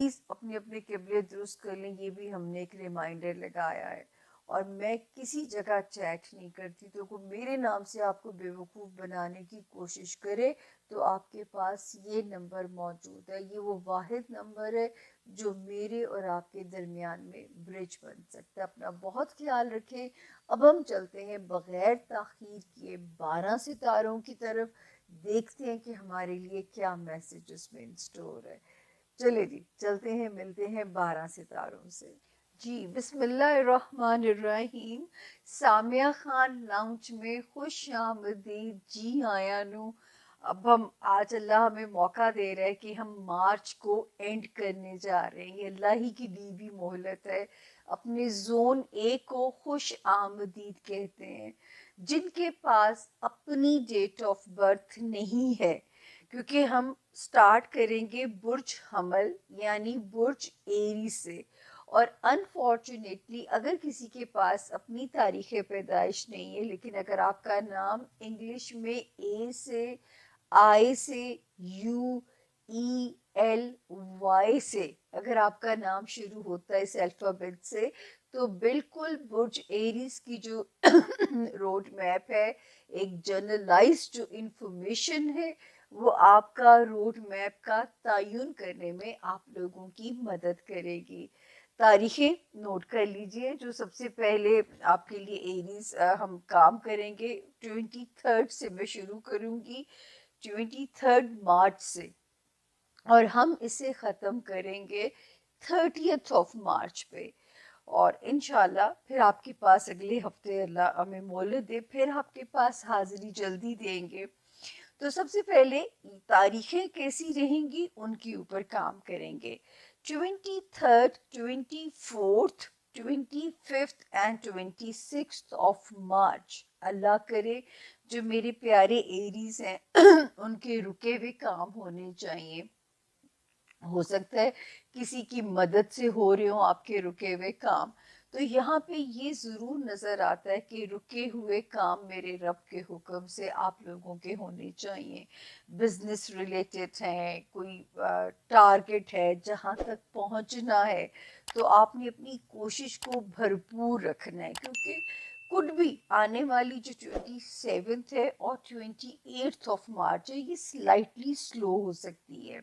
Please اپنے اپنے قبلے درست کر لیں، یہ بھی ہم نے ایک ریمائنڈر لگایا ہے۔ اور میں کسی جگہ چیٹ نہیں کرتی، تو کوئی میرے نام سے آپ کو بیوقوف بنانے کی کوشش کرے تو آپ کے پاس یہ نمبر موجود ہے، یہ وہ واحد نمبر ہے جو میرے اور آپ کے درمیان میں برج بن سکتا ہے۔ اپنا بہت خیال رکھیں۔ اب ہم چلتے ہیں بغیر تاخیر کیے 12 ستاروں کی طرف، دیکھتے ہیں کہ ہمارے لیے کیا میسج اس میں انسٹور ہے۔ چلے جی چلتے ہیں، ملتے ہیں 12 ستاروں سے۔ جی بسم اللہ الرحمن الرحیم۔ سامیہ خان لاؤنج میں خوش آمدید، جی آیا نو۔ اب ہم آج اللہ ہمیں موقع دے رہے کہ ہم مارچ کو اینڈ کرنے جا رہے ہیں، یہ اللہ ہی کی دی ہوئی مہلت ہے۔ اپنے زون اے کو خوش آمدید کہتے ہیں۔ جن کے پاس اپنی ڈیٹ آف برتھ نہیں ہے، کیونکہ ہم سٹارٹ کریں گے برج حمل یعنی برج ایری سے، اور انفارچونیٹلی اگر کسی کے پاس اپنی تاریخ پیدائش نہیں ہے، لیکن اگر آپ کا نام انگلش میں اے سے، آئی سے، یو، ای، ایل، وائی سے اگر آپ کا نام شروع ہوتا ہے اس الفابیٹ سے، تو بالکل برج ایریز کی جو روڈ میپ ہے، ایک جنرلائز جو انفارمیشن ہے، وہ آپ کا روڈ میپ کا تعین کرنے میں آپ لوگوں کی مدد کرے گی۔ تاریخیں نوٹ کر لیجئے۔ جو سب سے پہلے آپ کے لیے ایریز ہم کام کریں گے 23 سے میں شروع کروں گی، 23 مارچ سے، اور ہم اسے ختم کریں گے 30 مارچ پہ۔ اور انشاءاللہ پھر آپ کے پاس اگلے ہفتے اللہ ہمیں مہلت دے پھر آپ کے پاس حاضری جلدی دیں گے۔ تو سب سے پہلے تاریخیں کیسی رہیں گی ان کے اوپر کام کریں گے۔ 23، 24، 25 اینڈ 26 مارچ، اللہ کرے جو میرے پیارے ایریز ہیں ان کے رکے ہوئے کام ہونے چاہیے۔ ہو سکتا ہے کسی کی مدد سے ہو رہے ہوں آپ کے رکے ہوئے کام، تو یہاں پہ یہ ضرور نظر آتا ہے کہ رکے ہوئے کام میرے رب کے حکم سے آپ لوگوں کے ہونے چاہیے۔ بزنس ریلیٹڈ ہیں، کوئی ٹارگٹ ہے جہاں تک پہنچنا ہے، تو آپ نے اپنی کوشش کو بھرپور رکھنا ہے، کیونکہ کڈ بھی آنے والی جو 27 ہے اور 28 مارچ ہے، یہ سلائٹلی سلو ہو سکتی ہے۔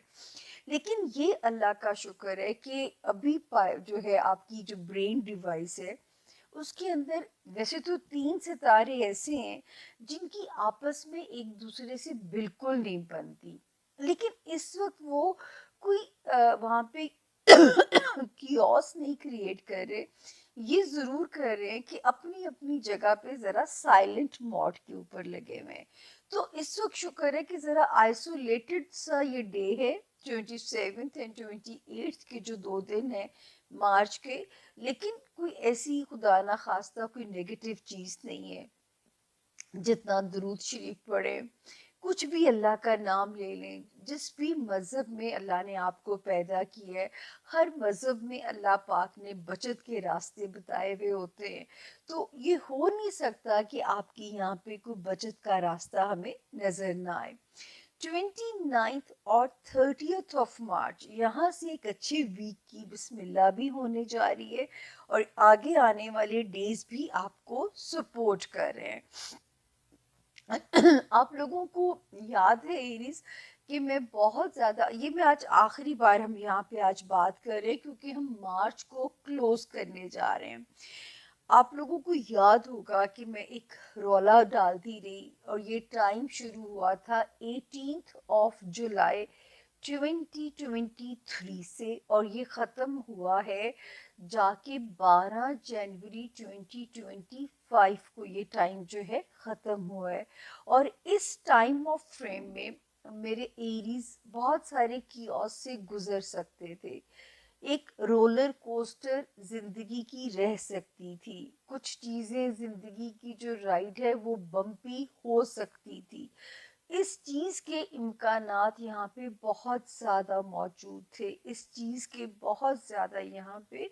لیکن یہ اللہ کا شکر ہے کہ ابھی جو ہے آپ کی جو برین ڈیوائس ہے اس کے اندر ویسے تو 3 ستارے ایسے ہیں جن کی آپس میں ایک دوسرے سے بالکل نہیں بنتی، لیکن اس وقت وہ کوئی وہاں پہ کیوس نہیں کریٹ کر رہے، یہ ضرور کر رہے ہیں کہ اپنی اپنی جگہ پہ ذرا سائلنٹ موڈ کے اوپر لگے ہوئے ہیں۔ تو اس وقت شکر ہے کہ ذرا آئسولیٹڈ سا یہ ڈے ہے 27 اینڈ 28 کے جو 2 دن ہیں مارچ کے، لیکن کوئی ایسی خدا نہ خواستہ کوئی نیگیٹو چیز نہیں ہے۔ جتنا درود شریف پڑھیں، کچھ بھی اللہ کا نام لے لیں، جس بھی مذہب میں اللہ نے آپ کو پیدا کیا ہے، ہر مذہب میں اللہ پاک نے بچت کے راستے بتائے ہوئے ہوتے ہیں، تو یہ ہو نہیں سکتا کہ آپ کی یہاں پہ کوئی بچت کا راستہ ہمیں نظر نہ آئے۔ 29 اور 30 مارچ یہاں سے ایک اچھے ویک کی بسم اللہ بھی ہونے جا رہی ہے، اور آگے آنے والے ڈیز بھی آپ کو سپورٹ کر رہے ہیں۔ آپ لوگوں کو یاد ہے ایریز کہ میں بہت زیادہ، یہ میں آج آخری بار ہم یہاں پہ آج بات کر رہے ہیں کیونکہ ہم مارچ کو کلوز کرنے جا رہے ہیں۔ آپ لوگوں کو یاد ہوگا کہ میں ایک رولا ڈالتی رہی، اور یہ ٹائم شروع ہوا تھا 18 جولائی 2023 سے، اور یہ ختم ہوا ہے جا کے 12 جنوری 2025 کو، یہ ٹائم جو ہے ختم ہوا ہے۔ اور اس ٹائم آف فریم میں میرے ایریز بہت سارے کیوس سے گزر سکتے تھے، ایک رولر کوسٹر زندگی کی رہ سکتی تھی، کچھ چیزیں زندگی کی جو رائڈ ہے وہ بمپی ہو سکتی تھی، اس چیز کے امکانات یہاں پہ بہت زیادہ موجود تھے، اس چیز کے بہت زیادہ یہاں پہ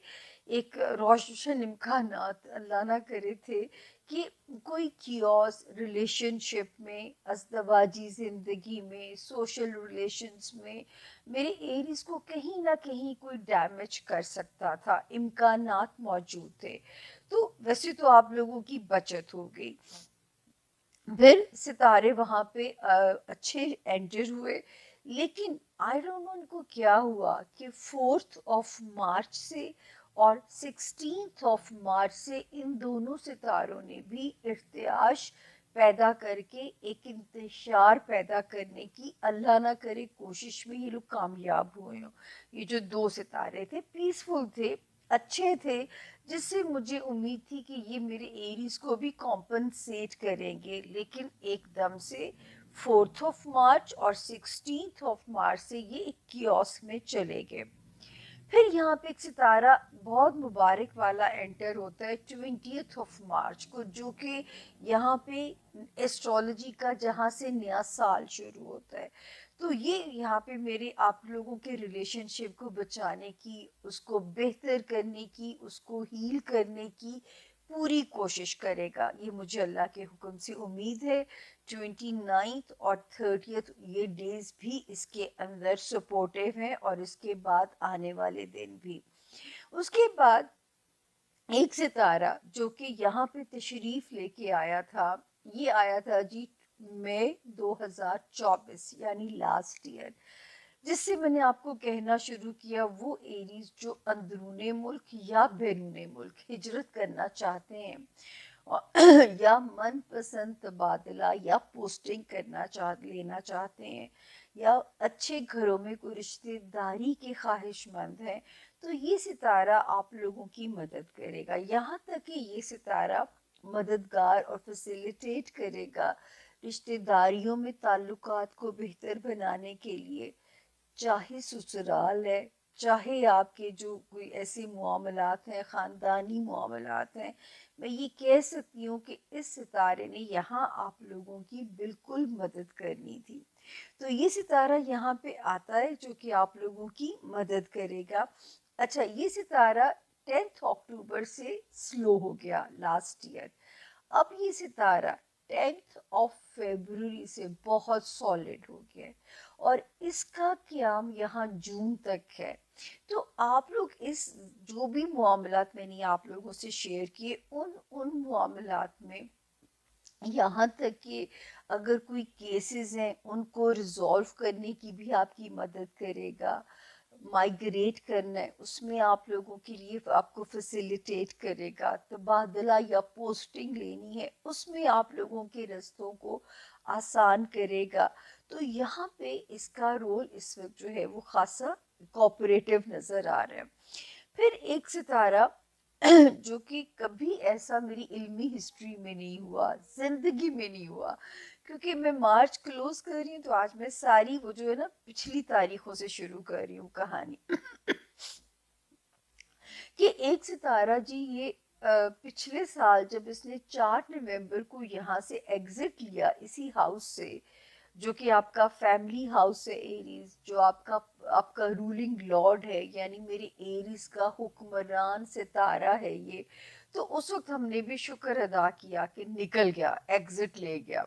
ایک روشن امکانات اللہ نہ کرے تھے کہ کوئی کیوس ریلیشن شپ میں، ازدواجی زندگی میں، سوشل ریلیشنز میں میرے ایریز کو کہیں نہ کہیں کوئی ڈیمیج کر سکتا تھا، امکانات موجود تھے. تو ویسے تو آپ لوگوں کی بچت ہو گئی. پھر ستارے وہاں پہ اچھے انٹر ہوئے، لیکن آئی ڈونٹ نو ان کو کیا ہوا کہ 4 مارچ سے اور 16 مارچ سے ان دونوں ستاروں نے بھی ارتعاش پیدا کر کے ایک انتشار پیدا کرنے کی اللہ نہ کرے کوشش میں یہ لوگ کامیاب ہوئے ہوں. یہ جو 2 ستارے تھے پیسفل تھے، اچھے تھے، جس سے مجھے امید تھی کہ یہ میرے ایریز کو بھی کمپنسیٹ کریں گے، لیکن ایک دم سے 4 مارچ اور 16 مارچ سے یہ ایک کیوس میں چلے گئے. پھر یہاں پہ ایک ستارہ بہت مبارک والا انٹر ہوتا ہے 20 مارچ کو، جو کہ یہاں پہ ایسٹرولوجی کا جہاں سے نیا سال شروع ہوتا ہے. تو یہ یہاں پہ میرے آپ لوگوں کے ریلیشن شپ کو بچانے کی، اس کو بہتر کرنے کی، اس کو ہیل کرنے کی پوری کوشش کرے گا. یہ مجھے اللہ کے حکم سے امید ہے. 29 اور 30 یہ ڈیز بھی اس کے اندر سپورٹیو ہیں، اور اس کے بعد آنے والے دن بھی. اس کے بعد ایک ستارہ جو کہ یہاں پہ تشریف لے کے آیا تھا، یہ آیا تھا جی مئی 2024 یعنی لاسٹ ایئر، جس سے میں نے آپ کو کہنا شروع کیا وہ ایریز جو اندرون ملک یا بیرون ملک ہجرت کرنا چاہتے ہیں، یا من پسند تبادلہ یا پوسٹنگ لینا چاہتے ہیں، یا اچھے گھروں میں کوئی رشتہ داری کے خواہش مند ہیں، تو یہ ستارہ آپ لوگوں کی مدد کرے گا. یہاں تک کہ یہ ستارہ مددگار اور فیسیلیٹیٹ کرے گا رشتہ داریوں میں تعلقات کو بہتر بنانے کے لیے، چاہے سسرال ہے، چاہے آپ کے جو کوئی ایسے معاملات ہیں، خاندانی معاملات ہیں. میں یہ کہہ سکتی ہوں کہ اس ستارے نے یہاں آپ لوگوں کی بالکل مدد کرنی تھی. تو یہ ستارہ یہاں پہ آتا ہے جو کہ آپ لوگوں کی مدد کرے گا. اچھا، یہ ستارہ 10 اکتوبر سے سلو ہو گیا لاسٹ ایئر. اب یہ ستارہ 10 فیبروری سے بہت سالڈ ہو گیا ہے، اور اس کا قیام یہاں جون تک ہے. تو آپ لوگ اس جو بھی معاملات میں نے آپ لوگوں سے شیئر کیے، ان معاملات میں یہاں تک کہ اگر کوئی کیسز ہیں ان کو ریزالو کرنے کی بھی آپ کی مدد کرے گا. مائگریٹ کرنا ہے اس میں آپ لوگوں کے لیے آپ کو فیسیلیٹیٹ کرے گا. تبادلہ یا پوسٹنگ لینی ہے اس میں آپ لوگوں کے رستوں کو آسان کرے گا. تو یہاں پہ اس کا رول اس وقت جو ہے وہ خاصا کوپریٹیو نظر آ رہا ہے. پھر ایک ستارہ جو کہ کبھی ایسا میری علمی ہسٹری میں نہیں ہوا، زندگی میں نہیں ہوا، کیونکہ میں مارچ کلوز کر رہی ہوں تو آج میں ساری وہ جو ہے نا پچھلی تاریخوں سے شروع کر رہی ہوں کہانی. کہ ایک ستارہ جی یہ پچھلے سال جب اس نے 4 نومبر کو یہاں سے ایگزٹ لیا اسی ہاؤس سے، جو کہ آپ کا فیملی ہاؤس ہے ایریز، جو آپ کا رولنگ لارڈ ہے، یعنی میرے ایریز کا حکمران ستارہ ہے یہ. تو اس وقت ہم نے بھی شکر ادا کیا کہ نکل گیا، ایگزٹ لے گیا.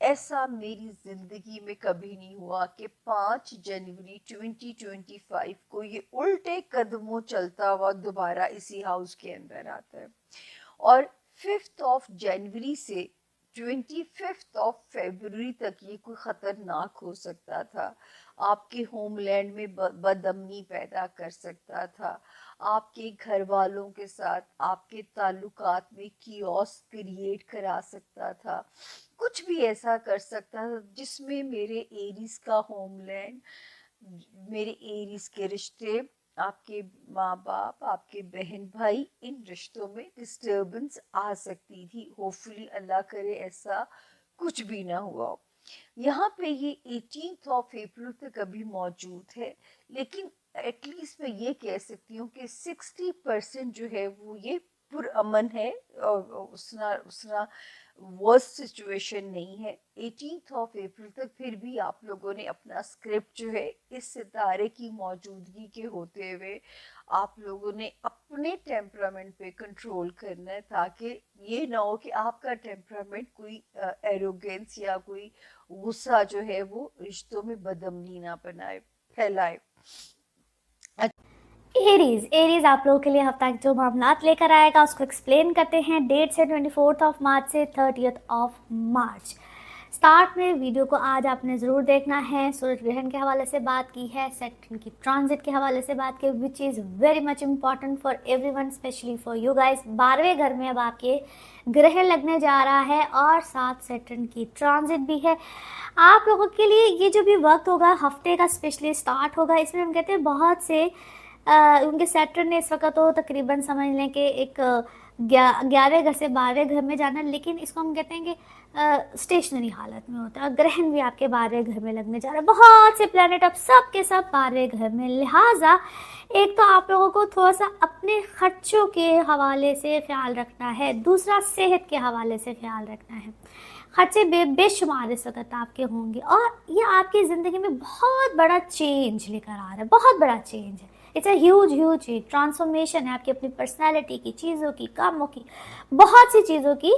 ایسا میری زندگی میں کبھی نہیں ہوا کہ 5 جنوری 2025 کو یہ الٹے قدموں چلتا ہوا دوبارہ اسی ہاؤس کے اندر آتا ہے. اور 5 جنوری سے 25 فیبروری تک یہ کوئی خطرناک ہو سکتا تھا، آپ کے ہوم لینڈ میں بد امنی پیدا کر سکتا تھا، آپ کے گھر والوں کے ساتھ آپ کے تعلقات میں کیوس کریٹ کرا سکتا تھا، کچھ بھی ایسا کر سکتا تھا جس میں میرے ایریز کا ہوم لینڈ، میرے ایریز کے رشتے، آپ کے ماں باپ، آپ کے بہن بھائی، ان رشتوں میں ڈسٹربنس آ سکتی تھی. ہوپفلی اللہ کرے ایسا کچھ بھی نہ ہوا. یہاں پہ یہ 18 تک ابھی موجود ہے، لیکن ایٹ لیسٹ میں یہ کہہ سکتی ہوں کہ 60% جو ہے وہ یہ पुरअमन है और उसना वर्स्ट सिचुएशन नहीं है। 18 अप्रैल तक फिर भी आप लोगों ने अपना स्क्रिप्ट जो है इस सितारे की मौजूदगी के होते हुए आप लोगों ने अपने टेम्परामेंट पे कंट्रोल करना है, ताकि ये ना हो कि आपका टेम्परामेंट कोई एरोगेंस या कोई गुस्सा जो है वो रिश्तों में बदअमनी ना बनाए फैलाए। एरीज आप लोगों के लिए हफ्ता के जो मामलात लेकर आएगा उसको एक्सप्लेन करते हैं। डेट से 24 मार्च से 30 मार्च। स्टार्ट में वीडियो को आज आपने ज़रूर देखना है। सूरज ग्रहण के हवाले से बात की है, सैटर्न की ट्रांजिट के हवाले से बात की, which is very much important for everyone, specially for you guys. 12वें घर में अब आपके ग्रहण लगने जा रहा है और साथ सैटर्न की ट्रांजिट भी है। आप लोगों के लिए ये जो भी वक्त होगा हफ्ते का स्पेशली स्टार्ट होगा, इसमें हम कहते हैं बहुत से उनके सैटर्न ने इस वक्त तो तकरीबन समझ लें कि एक 11वें घर से 12वें घर में जाना, लेकिन इसको हम कहते हैं कि स्टेशनरी हालत में होता है। ग्रहण भी आपके 12वें घर में लगने जा रहा है, बहुत से प्लैनेट अब सब के सब 12वें घर में। लिहाजा एक तो आप लोगों को थोड़ा सा अपने खर्चों के हवाले से ख्याल रखना है, दूसरा सेहत के हवाले से ख्याल रखना है। खर्चे बेशुमार इस वक्त आपके होंगे और ये आपकी ज़िंदगी में बहुत बड़ा चेंज लेकर आ रहा है, बहुत बड़ा चेंज है। इट्स अ ह्यूज ट्रांसफॉर्मेशन है आपकी अपनी पर्सनैलिटी की, चीज़ों की, कामों की, बहुत सी चीज़ों की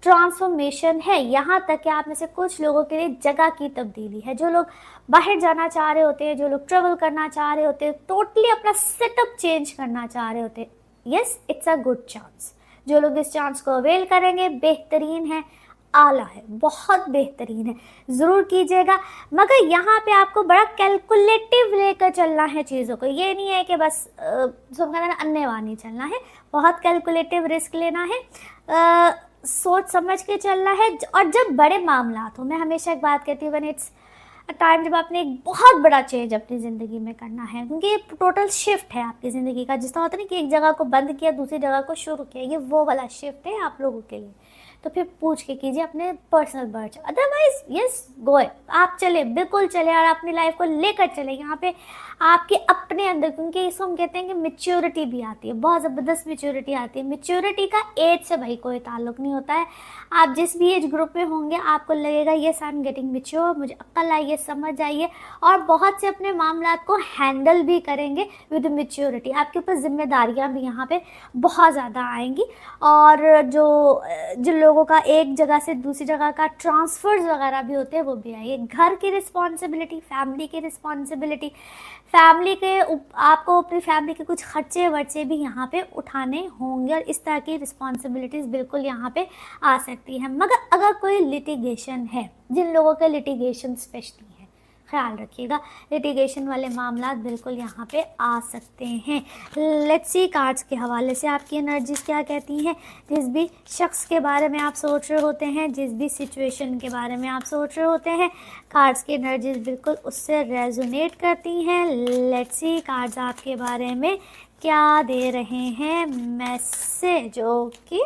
ट्रांसफॉर्मेशन है। यहाँ तक कि आप में से कुछ लोगों के लिए जगह की तब्दीली है। जो लोग बाहर जाना चाह रहे होते हैं, जो लोग ट्रेवल करना चाह रहे होते हैं, टोटली अपना सेटअप चेंज करना चाह रहे होते हैं, yes it's a good chance. जो लोग इस चांस को अवेल करेंगे बेहतरीन है, आला है, बहुत बेहतरीन है, ज़रूर कीजिएगा। मगर यहाँ पे आपको बड़ा कैलकुलेटिव लेकर चलना है चीज़ों को। ये नहीं है कि बस अन्यवानी चलना है, बहुत कैलकुलेटिव रिस्क लेना है, सोच समझ के चलना है। और जब बड़े मामला हो, मैं हमेशा एक बात कहती हूँ, व्हेन इट्स टाइम जब आपने एक बहुत बड़ा चेंज अपनी ज़िंदगी में करना है, क्योंकि ये टोटल शिफ्ट है आपकी ज़िंदगी का। जिस तरह होता है ना कि एक जगह को बंद किया दूसरी जगह को शुरू किया, ये वो वाला शिफ्ट है आप लोगों के लिए। तो फिर पूछ के कीजिए अपने personal birch, otherwise yes go, आप चले, बिल्कुल चले और अपनी लाइफ को लेकर चले यहाँ पे आपके अपने अंदर। क्योंकि इसको हम कहते हैं कि मैच्योरिटी भी आती है, बहुत ज़बरदस्त मैच्योरिटी आती है। मैच्योरिटी का एज से भाई कोई ताल्लुक नहीं होता है। आप जिस भी एज ग्रुप में होंगे आपको लगेगा yes I am getting mature, मुझे अक्ल आई है, समझ आई है, और बहुत से अपने मामला को हैंडल भी करेंगे विद मैच्योरिटी। आपके ऊपर जिम्मेदारियाँ भी यहाँ पे बहुत ज़्यादा आएंगी। और जिन लोगों का एक जगह से दूसरी जगह का ट्रांसफर्स वगैरह भी होते हैं वो भी आएंगे। घर की रिस्पॉन्सिबिलिटी, फैमिली की रिस्पॉन्सिबिलिटी, फैमिली के आपको अपनी फैमिली के कुछ खर्चे वर्चे भी यहाँ पे उठाने होंगे और इस तरह की रिस्पॉन्सिबिलिटीज़ बिल्कुल यहाँ पे आ सकती है। मगर अगर कोई लिटिगेशन है, जिन लोगों के लिटिगेशन स्पेशली है, ख्याल रखिएगा, लिटिगेशन वाले मामला बिल्कुल यहाँ पे आ सकते हैं। लेट्स सी कार्ड्स के हवाले से आपकी एनर्जीज क्या कहती हैं। जिस भी शख्स के बारे में आप सोच रहे होते हैं, जिस भी सिचुएशन के बारे में आप सोच रहे होते हैं, कार्ड्स की एनर्जीज बिल्कुल उससे रेजोनेट करती हैं। लेट्स सी कार्ड्स आपके बारे में क्या दे रहे हैं मैसेज। ओके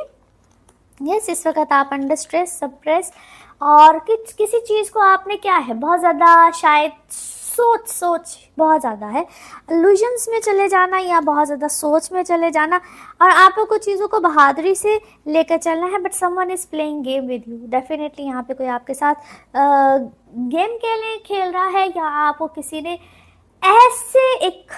यस, इस वक्त आप अंडर स्ट्रेस, सप्रेस, और किसी चीज़ को आपने क्या है बहुत ज़्यादा शायद सोच बहुत ज़्यादा है, इल्यूजन्स में चले जाना या बहुत ज़्यादा सोच में चले जाना, और आपको कुछ चीज़ों को बहादुरी से लेकर चलना है। But someone is playing game with you, definitely यहाँ पे कोई आपके साथ गेम खेल रहा है, या आपको किसी ने ऐसे एक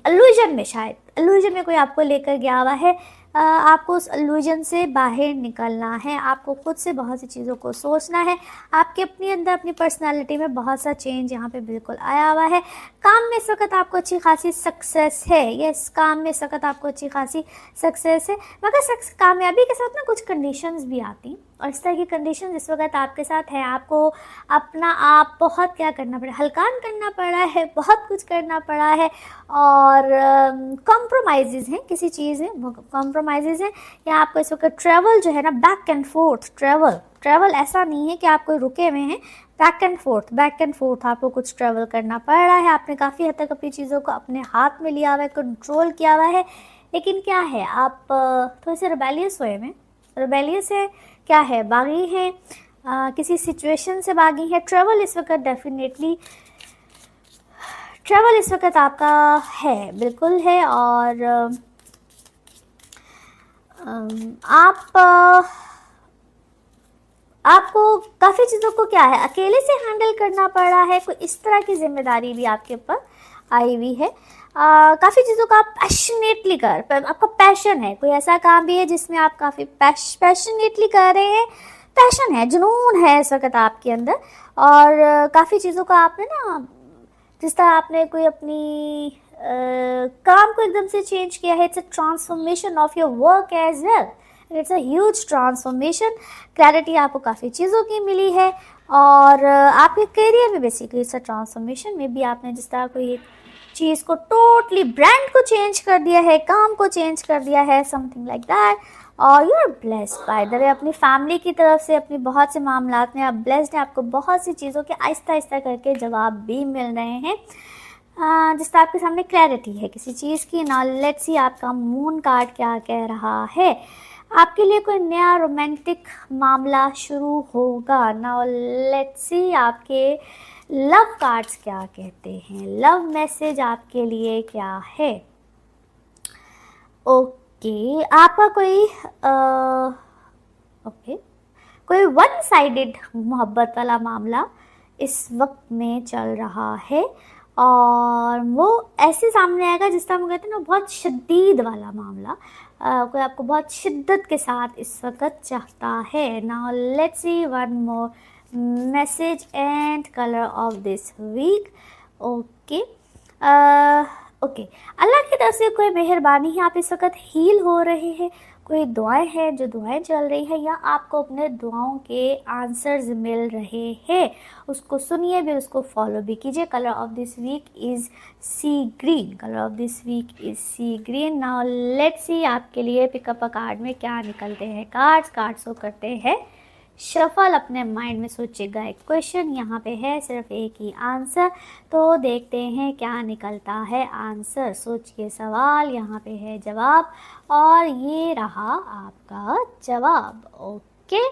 इल्यूजन में, शायद इल्यूजन में कोई आपको लेकर गया हुआ है। आपको उस इल्यूजन से बाहर निकलना है, आपको खुद से बहुत सी चीज़ों को सोचना है। आपके अपने अंदर अपनी पर्सनालिटी में बहुत सा चेंज यहाँ पे बिल्कुल आया हुआ है। काम में इस वक्त आपको अच्छी खासी सक्सेस है, यस काम में इस वक्त आपको अच्छी खासी सक्सेस है। मगर कामयाबी के साथ ना कुछ कंडीशंस भी आती, और इस तरह की कंडीशन इस वक्त आपके साथ है। आपको अपना आप बहुत क्या करना पड़ा, हल्कान करना पड़ा है, बहुत कुछ करना पड़ा है, और कॉम्प्रोमाइज़ हैं, किसी चीज़ में कॉम्प्रोमाइज़ हैं, या आपको इस वक्त ट्रैवल जो है ना, बैक एंड फोर्थ ट्रैवल ऐसा नहीं है कि आप कोई रुके हुए हैं, बैक एंड फोर्थ आपको कुछ ट्रैवल करना पड़ रहा है। आपने काफ़ी हद तक अपनी चीज़ों को अपने हाथ में लिया हुआ है, कंट्रोल किया हुआ है, लेकिन क्या है आप थोड़े से रिबेलियस हुए हैं। रिबेलियस है, क्या है, बागी हैं, किसी सिचुएशन से बागी है। ट्रैवल इस वक्त डेफिनेटली, ट्रैवल इस वक्त आपका है, बिल्कुल है। और आपको काफ़ी चीज़ों को क्या है अकेले से हैंडल करना पड़ रहा है, कोई इस तरह की जिम्मेदारी भी आपके ऊपर आई हुई है। काफ़ी चीज़ों का आप पैशनेटली आपका पैशन है, कोई ऐसा काम भी है जिसमें आप काफ़ी पैशनेटली कर रहे हैं, पैशन है, जुनून है इस वक्त आपके अंदर। और काफ़ी चीज़ों का आपने ना, जिस तरह आपने कोई अपनी काम को एकदम से चेंज किया है, it's a transformation of your work as well, it's a huge transformation. Clarity आपको काफ़ी चीज़ों की मिली है और आपके करियर में बेसिकली इट्स अ ट्रांसफॉर्मेशन में भी आपने जिस तरह कोई चीज़ को टोटली ब्रांड को चेंज कर दिया है, काम को चेंज कर दिया है, समथिंग लाइक दैट। और you are blessed by the way, अपनी फैमिली की तरफ से अपनी बहुत से मामलात में आप ब्लेस्ड हैं, आपको बहुत सी चीज़ों के आहिस्ता आहिस्ता करके जवाब भी मिल रहे हैं। जिस तरह आपके सामने क्लैरिटी है किसी चीज़ की। नाउ लेट्स सी आपका मून कार्ड क्या कह रहा है। आपके लिए कोई नया रोमांटिक मामला शुरू होगा। नाउ लेट्स सी आपके लव कार्ड्स क्या कहते हैं, लव मैसेज आपके लिए क्या है। ओके, आपका कोई कोई वन साइडेड मोहब्बत वाला मामला इस वक्त में चल रहा है और वो ऐसे सामने आएगा जिस तरह हम कहते हैं ना, बहुत शदीद वाला मामला। कोई आपको बहुत शिद्दत के साथ इस वक्त चाहता है। Now let's see one more message and colour of this week. Okay okay, अल्लाह की तरफ से कोई मेहरबानी है, आप इस वक्त हील हो रहे हैं, कोई दुआएं हैं जो दुआएं चल रही है या आपको अपने दुआओं के आंसर्स मिल रहे हैं, उसको सुनिए भी, उसको फॉलो भी कीजिए। Colour of this week is sea green, colour of this week is sea green. Now let's see आपके लिए पिकअप अ कार्ड में क्या निकलते हैं कार्ड्स को करते हैं शफल। अपने माइंड में सोचिएगा एक क्वेश्चन, यहाँ पे है सिर्फ एक ही आंसर, तो देखते हैं क्या निकलता है आंसर। सोचिए सवाल, यहाँ पे है जवाब और ये रहा आपका जवाब। ओके,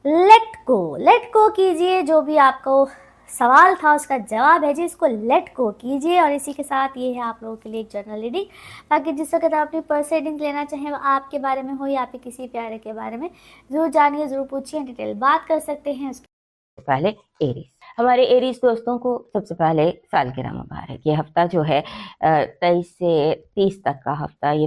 लेट गो कीजिए, जो भी आपको सवाल था उसका जवाब है जी, इसको लेट गो कीजिए। और इसी के साथ ये है आप लोगों के लिए एक जनरल रीडिंग, ताकि जिस वक्त आप अपनी पर्सनल रीडिंग लेना चाहें आपके बारे में हो या आपके किसी प्यारे के बारे में, ज़रूर जानिए, ज़रूर पूछिए, डिटेल बात कर सकते हैं। उसके पहले एरीज, हमारे एरीज दोस्तों को सबसे पहले सालगिरह मुबारक। ये हफ्ता जो है 23 से 30 तक का हफ्ता, ये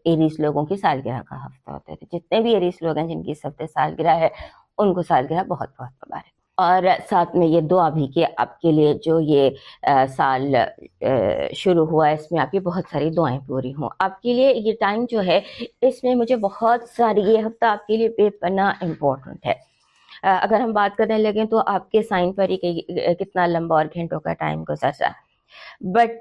एरीज लोगों की सालगिरह का हफ्ता होता है। तो जितने भी एरीज लोग हैं जिनकी इस हफ्ते सालगिरह है, उनको सालगिरह बहुत बहुत मुबारक। और साथ में ये दुआ भी कि आपके लिए जो ये साल शुरू हुआ है, इसमें आपकी बहुत सारी दुआएं पूरी हों। आपके लिए ये टाइम जो है, इसमें मुझे बहुत सारी, ये हफ्ता आपके लिए बेपनाह इम्पोर्टेंट है। अगर हम बात करने लगे तो आपके साइन पर ही कितना लंबा और घंटों का टाइम गुजर रहा है, बट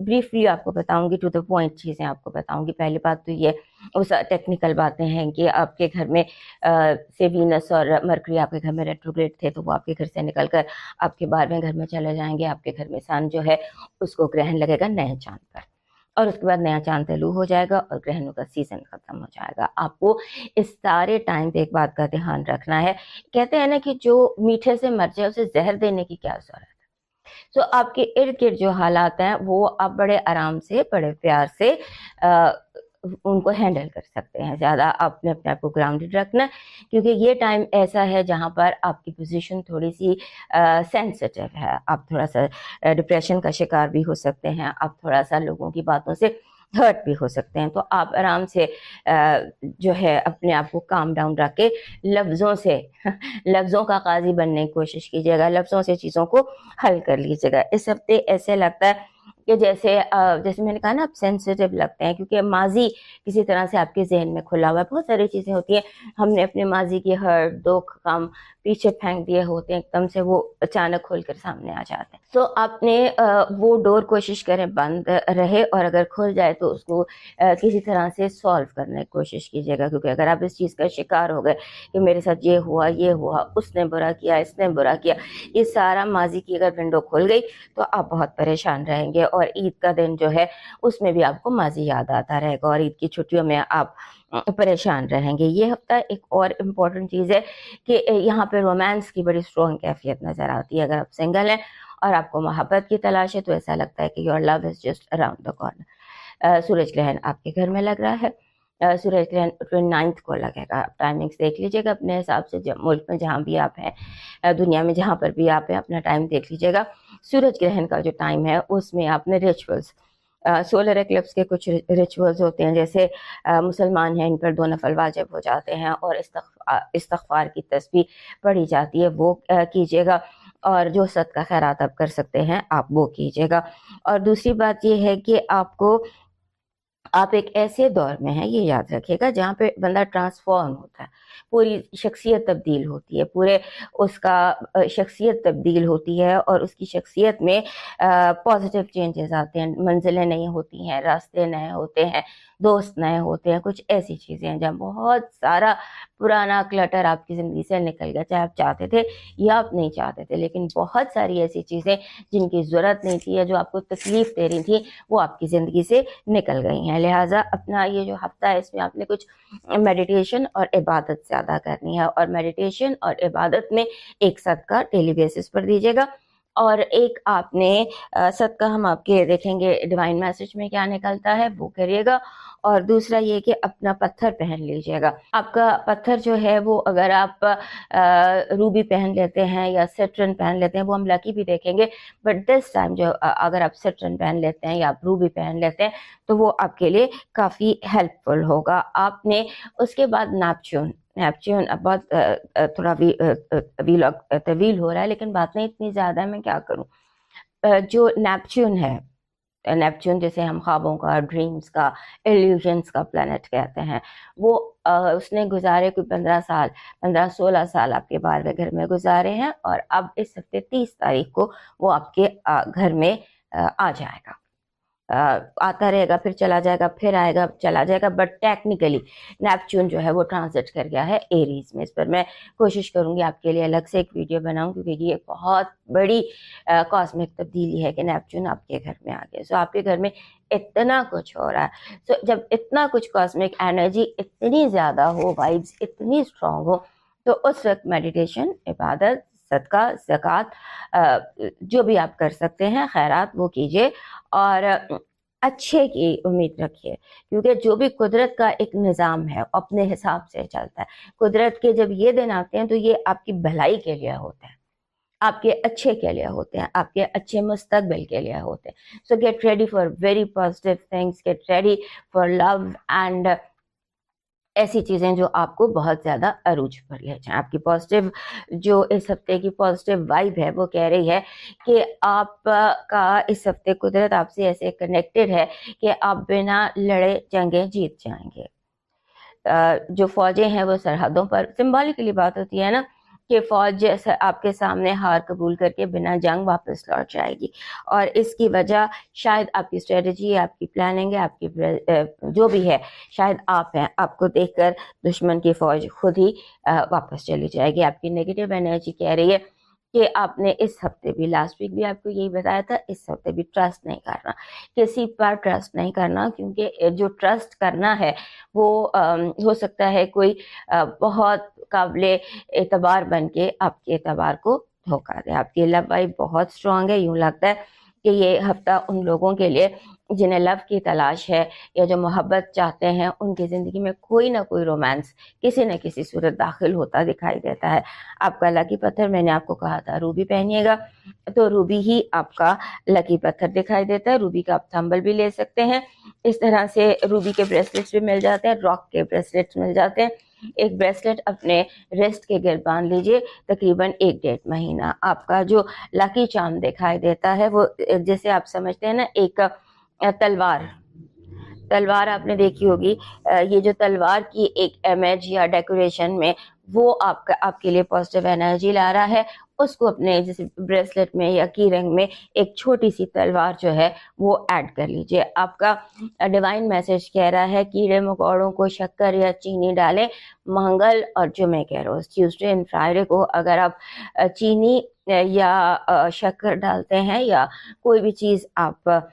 ब्रीफली आपको बताऊंगी, टू द पॉइंट चीज़ें आपको बताऊंगी। पहली बात तो ये उस टेक्निकल बातें हैं कि आपके घर में से वीनस और मरकरी आपके घर में रेट्रोग्रेड थे, तो वो आपके घर से निकलकर आपके 12वें घर में चले जाएंगे। आपके घर में सन जो है उसको ग्रहण लगेगा नए चांद पर, और उसके बाद नया चांद तलू हो जाएगा और ग्रहणों का सीजन खत्म हो जाएगा। आपको इस सारे टाइम पे एक बात का ध्यान रखना है, कहते हैं ना कि जो मीठे से मर जाए उसे जहर देने की क्या जरूरत है। तो आपके इर्द गिर्द जो हालात हैं वो आप बड़े आराम से, बड़े प्यार से उनको हैंडल कर सकते हैं। ज़्यादा आपने अपने आप को ग्राउंडेड रखना, क्योंकि ये टाइम ऐसा है जहाँ पर आपकी पोजीशन थोड़ी सी सेंसिटिव है। आप थोड़ा सा डिप्रेशन का शिकार भी हो सकते हैं, आप थोड़ा सा लोगों की बातों से हर्ट भी हो सकते हैं। तो आप आराम से जो है अपने आप को काम डाउन रख के लफ्ज़ों का काजी बनने की कोशिश कीजिएगा, लफ्ज़ों से चीज़ों को हल कर लीजिएगा। इस हफ्ते ऐसे लगता है कि जैसे मैंने कहा ना, आप सेंसिटिव लगते हैं, क्योंकि माजी किसी तरह से आपके जहन में खुला हुआ है। बहुत सारी चीज़ें होती हैं, हमने अपने माजी की हर्ट, दुख, गम पीछे फेंक दिए होते हैं, एकदम से वो अचानक खुल कर सामने आ जाते हैं। तो आपने वो डोर कोशिश करें बंद रहे, और अगर खुल जाए तो उसको किसी तरह से सॉल्व करने की कोशिश कीजिएगा। क्योंकि अगर आप इस चीज़ का शिकार हो गए कि मेरे साथ ये हुआ, उसने बुरा किया, इसने बुरा किया, ये सारा माजी की अगर विंडो खुल गई तो आप बहुत परेशान रहेंगे। और ईद का दिन जो है उसमें भी आपको माजी याद आता रहेगा, और ईद की छुट्टियों में आप परेशान रहेंगे। ये हफ्ता एक और इम्पॉर्टेंट चीज़ है कि यहाँ पे रोमांस की बड़ी स्ट्रॉन्ग कैफियत नज़र आती है। अगर आप सिंगल हैं और आपको मोहब्बत की तलाश है, तो ऐसा लगता है कि your love is just around the corner. सूरज ग्रहण आपके घर में लग रहा है। सूरज ग्रहण 29 को लगेगा। आप टाइमिंग्स देख लीजिएगा अपने हिसाब से, जब मुल्क में जहाँ भी आप हैं, दुनिया में जहाँ पर भी आप हैं, अपना टाइम देख लीजिएगा। सूरज ग्रहण का जो टाइम है उसमें आपने रिचुअल्स, सोलर एक्लिप्स के कुछ रिचुअल्स होते हैं, जैसे मुसलमान हैं इन पर 2 नफल वाजिब हो जाते हैं और इस्तग़फ़ार की तस्बीह पढ़ी जाती है, वो कीजिएगा। और जो सदका खैरात आप कर सकते हैं आप वो कीजिएगा। और दूसरी बात ये है कि आप एक ऐसे दौर में हैं, ये याद रखिएगा, जहाँ पे बंदा ट्रांसफॉर्म होता है, पूरी शख्सियत तब्दील होती है, पूरे उसका शख्सियत तब्दील होती है और उसकी शख्सियत में पॉजिटिव चेंजेस आते हैं, मंजिलें नई होती हैं, रास्ते नए होते हैं, दोस्त नए होते हैं, कुछ ऐसी चीज़ें हैं जहाँ बहुत सारा पुराना क्लटर आपकी ज़िंदगी से निकल गया, चाहे आप चाहते थे या आप नहीं चाहते थे, लेकिन बहुत सारी ऐसी चीज़ें जिनकी ज़रूरत नहीं थी या जो आपको तकलीफ़ दे रही थी वो आपकी ज़िंदगी से निकल गई हैं। लिहाजा अपना ये जो हफ्ता है इसमें आपने कुछ मेडिटेशन और इबादत ज़्यादा करनी है, और मेडिटेशन और इबादत में एक सदका डेली बेसिस पर दीजिएगा, और एक आपने सदका हम आपके देखेंगे डिवाइन मैसेज में क्या निकलता है वो करिएगा। और दूसरा ये कि अपना पत्थर पहन लीजिएगा। आपका पत्थर जो है वो अगर आप रूबी पहन लेते हैं या सिट्रन पहन लेते हैं, वो हम लकी भी देखेंगे, बट दिस टाइम जो अगर आप सिट्रन पहन लेते हैं या आप रूबी पहन लेते हैं तो वो आपके लिए काफ़ी हेल्पफुल होगा। आपने उसके बाद नेपच्यून बहुत थोड़ा तवील हो रहा है, लेकिन बात नहीं इतनी ज़्यादा, मैं क्या करूं। जो नेपच्यून है, नेपच्यून जैसे हम ख्वाबों का, ड्रीम्स का, इल्यूजन्स का प्लैनेट कहते हैं, वो उसने गुजारे कोई 15-16 साल आपके 12वें घर में गुजारे हैं, और अब इस हफ्ते 30 तारीख को वो आपके घर में आ जाएगा। आता रहेगा, फिर चला जाएगा, फिर आएगा, चला जाएगा, बट टेक्निकली नेपच्यून जो है वो ट्रांजिट कर गया है एरीज में। इस पर मैं कोशिश करूंगी आपके लिए अलग से एक वीडियो बनाऊं, क्योंकि ये बहुत बड़ी कॉस्मिक तब्दीली है कि नेपच्यून आपके घर में आ गया। सो आपके घर में इतना कुछ हो रहा है। सो जब इतना कुछ कॉस्मिक एनर्जी इतनी ज़्यादा हो, वाइब्स इतनी स्ट्रांग हो, तो उस वक्त मेडिटेशन, इबादत, सदका, ज़कात, जो भी आप कर सकते हैं, खैरात, वो कीजिए और अच्छे की उम्मीद रखिए, क्योंकि जो भी कुदरत का एक निज़ाम है अपने हिसाब से चलता है। कुदरत के जब ये दिन आते हैं तो ये आपकी भलाई के लिए होते हैं, आपके अच्छे के लिए होते हैं, आपके अच्छे मुस्तकबिल के लिए होते हैं। सो get ready for very positive things, get ready for love and ऐसी चीज़ें जो आपको बहुत ज़्यादा अरूज पर ले जाएं। आपकी पॉजिटिव जो इस हफ्ते की पॉजिटिव वाइब है वो कह रही है कि आपका इस हफ्ते कुदरत आपसे ऐसे कनेक्टेड है कि आप बिना लड़े जंगें जीत जाएंगे। जो फौजें हैं वो सरहदों पर, सिंबॉलिकली बात होती है ना कि फौज आपके सामने हार कबूल करके बिना जंग वापस लौट जाएगी, और इसकी वजह शायद आपकी स्ट्रेटजी है, आपकी प्लानिंग है, आपकी जो भी है, शायद आप हैं, आपको देखकर दुश्मन की फौज खुद ही वापस चली जाएगी। आपकी नेगेटिव एनर्जी कह रही है कि आपने इस हफ्ते भी, लास्ट वीक भी आपको यही बताया था, इस हफ्ते भी ट्रस्ट नहीं करना, किसी पर ट्रस्ट नहीं करना, क्योंकि जो ट्रस्ट करना है वो हो सकता है कोई बहुत काबिले एतबार बन के आपके एतबार को धोखा दे। आपकी लव वाइब बहुत स्ट्रांग है, यूँ लगता है कि ये हफ्ता उन लोगों के लिए जिन्हें लव की तलाश है या जो मोहब्बत चाहते हैं, उनकी ज़िंदगी में कोई ना कोई रोमांस किसी न किसी सूरत दाखिल होता दिखाई देता है। आपका लकी पत्थर, मैंने आपको कहा था रूबी पहनिएगा, तो रूबी ही आपका लकी पत्थर दिखाई देता है। रूबी का आप थंबल भी ले सकते हैं, इस तरह से रूबी के ब्रेसलेट्स भी मिल जाते हैं, रॉक के ब्रेसलेट्स मिल जाते हैं। एक ब्रेसलेट अपने रिस्ट के गिर्द बांध लीजिए, तकरीबन 1-1.5 महीना। आपका जो लकी चार्म दिखाई देता है वो जैसे आप समझते हैं ना, एक तलवार आपने देखी होगी, ये जो तलवार की एक इमेज या डेकोरेशन में वो आपके लिए पॉजिटिव एनर्जी ला रहा है, उसको अपने जैसे ब्रेसलेट में या की रिंग में एक छोटी सी तलवार जो है वो ऐड कर लीजिए। आपका डिवाइन मैसेज कह रहा है कीड़े मकोड़ों को शक्कर या चीनी डालें मंगल और जुमे के रोज़, ट्यूसडे एंड फ्राइडे को अगर आप चीनी या शक्कर डालते हैं या कोई भी चीज़ आप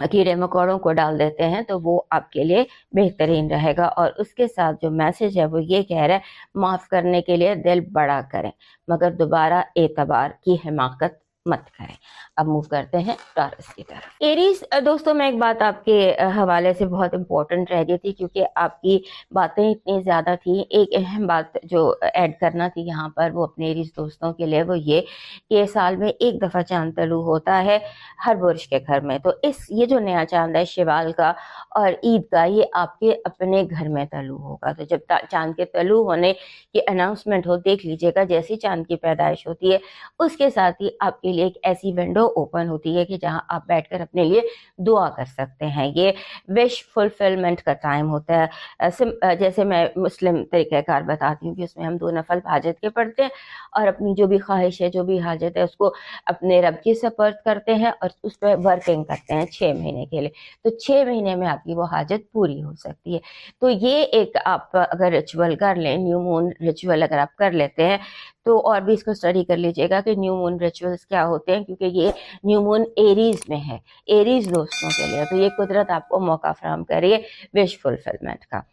कीड़े मकोड़ों को डाल देते हैं तो वो आपके लिए बेहतरीन रहेगा। और उसके साथ जो मैसेज है वो ये कह रहा है माफ़ करने के लिए दिल बड़ा करें, मगर दोबारा एतबार की हिमाकत मत करें। अब मूव करते हैं टॉरस की तरफ। एरीज दोस्तों, मैं एक बात आपके हवाले से बहुत इंपॉर्टेंट रह गई थी, क्योंकि आपकी बातें इतनी ज़्यादा थी। एक अहम बात जो ऐड करना थी यहाँ पर, वो अपने एरीज दोस्तों के लिए, वो ये कि साल में एक दफ़ा चांद तलू होता है हर बुर्ज के घर में। तो ये जो नया चांद है शवाल का और ईद का, ये आपके अपने घर में तलू होगा। तो जब चांद के तलू होने की अनाउंसमेंट हो, देख लीजिएगा, जैसी चांद की पैदाइश होती है उसके साथ ही आपके लिए एक ऐसी विंडो ओपन होती है कि जहां आप बैठकर अपने लिए दुआ कर सकते हैं। ये विश फुलफिलमेंट का टाइम होता है। जैसे मैं मुस्लिम तरीक़ाकार बताती हूँ कि उसमें हम 2 नफल हाजत के पढ़ते हैं और अपनी जो भी ख्वाहिश है, जो भी हाजत है, उसको अपने रब की सपर्द करते हैं और उस पर वर्किंग करते हैं 6 महीने के लिए। तो 6 महीने में आपकी वो हाजत पूरी हो सकती है। तो ये एक आप अगर रिचुअल कर लें, न्यू मून रिचुअल अगर आप कर लेते हैं, तो और भी इसको स्टडी कर लीजिएगा कि न्यू मून रिचुअल्स क्या होते हैं, क्योंकि ये न्यू मून एरीज में है, एरीज दोस्तों के लिए। तो ये कुदरत आपको मौका फराहम करे विश फुलफिलमेंट का।